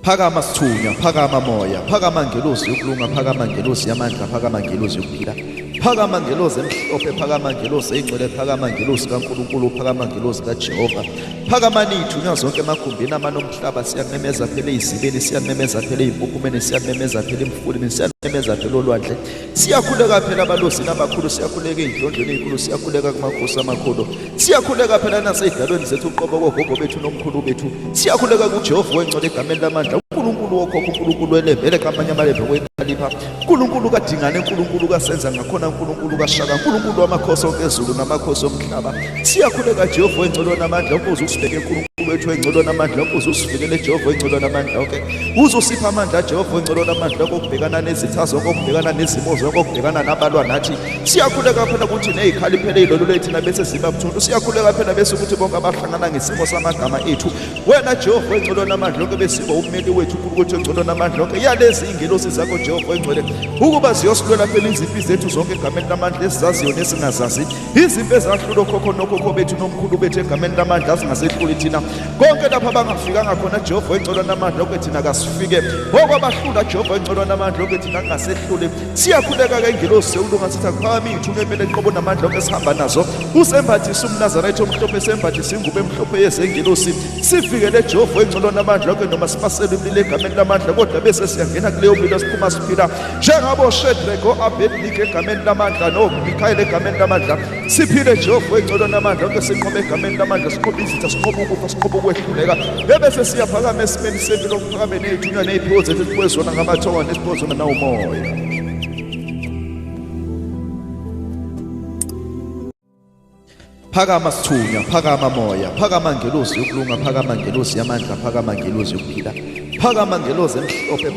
Phakama sithunywa, phakama moya, phakama ngelosi yokulunga, phakama ngelosi yamandla, phakama ngelosi yokuphila. Phakama ngelosi emhlophe, phakama ngelosi engcwele, phakama ngelosi kaNkulunkulu, phakama ngelosi kaJehova. Phakama nithunywa zonke emakhumbini amanomhlaba, siyanqemeza phela izibeni, siyanqemeza phela impuphumeni, siyanqemeza phela emfuleni, siyanqemeza phela olwandle. Siyakhuleka phela abalosini abakhulu, siyakhuleka ezindlondlweni ezinkulu, siyakhuleka kumakhosi amakhulu. Siyakhuleka phela nasezidalweni zethu uqobo kogogo bethu nomkhulu bethu. Siyakhuleka kuJehova wengcwele egameni lamandla. uNkulunkulu wokhokho, uNkulunkulu welembele kamanye amalembe kwekhalipha, uNkulunkulu kadingane, uNkulunkulu kasenza ngakhona, uNkulunkulu kashaka, uNkulunkulu wamakhosi onkezulu namakhosi omhlaba. Siyakhuleka Jehova wengcolo namandla, ukuze usibeke uNkulunkulu wethu wengcolo namandla, ukuze usivikele Jehova wengcolo namandla. Okay, uzosipha amandla Jehova wengcolo namandla okubhekana nezitha zonke, okubhekana nezimo zonke, okubhekana nabalwa nathi. Siyakhuleka phela ukuthi nezikhali phela izilolo lethu bese ziba buthundu. Siyakhuleka phela bese ukuthi bonke abahlangana ngesimo samagama ethu, wena Jehova wengcolo namandla lonke besiba ummeli wethu, uNkulunkulu wengcolo namandla lonke, yalezi ingelosi zakho Jehova wengcwele, ukuba ziyosilwela phela izimpi zethu zonke egameni lamandla, ezizaziyo nesingazazi, izimpi ezahlula okhokho nokhokho bethu nomkhulu bethu egameni lamandla, zingasehluli thina. Konke lapha abangafikanga khona Jehova wengcolo namandla lonke, thina kasifike. Okwabahlula Jehova wengcolo namandla lonke, thina kungasehluli. Siyakhuleka ke ingelosi yokulunga sithi akuphakame ithunywa emele qobo namandla lonke esihamba nazo, usembathise umNazaretha omhlophe, sembathise ingubo emhlophe yezengelosi, sivikele Jehova wengcolo namandla lonke, noma sipasele umlilo egameni lamandla, kodwa bese siyangena kuleyo mlilo siphuma siphila njengabo Shadrach, Abednego egameni lamandla, noMikhayeli egameni lamandla. Siphile Jehova wengcolo namandla lonke, sinqobe egameni lamandla, sinqobe izitha, sinqobe ukufa, sinqobe ukwehluleka. Bese siyaphakama esimeni sempilo, okuphakame nezithunywa neziphiwo zethu esiphiwe zona ngamathongo nesiphiwo zona nawumoya. Phakama sithunywa, phakama moya, phakama ngelosi yokulunga, phakama ngelosi yamandla, phakama ngelosi yokuphila. Phakama ngelosi emhlophe.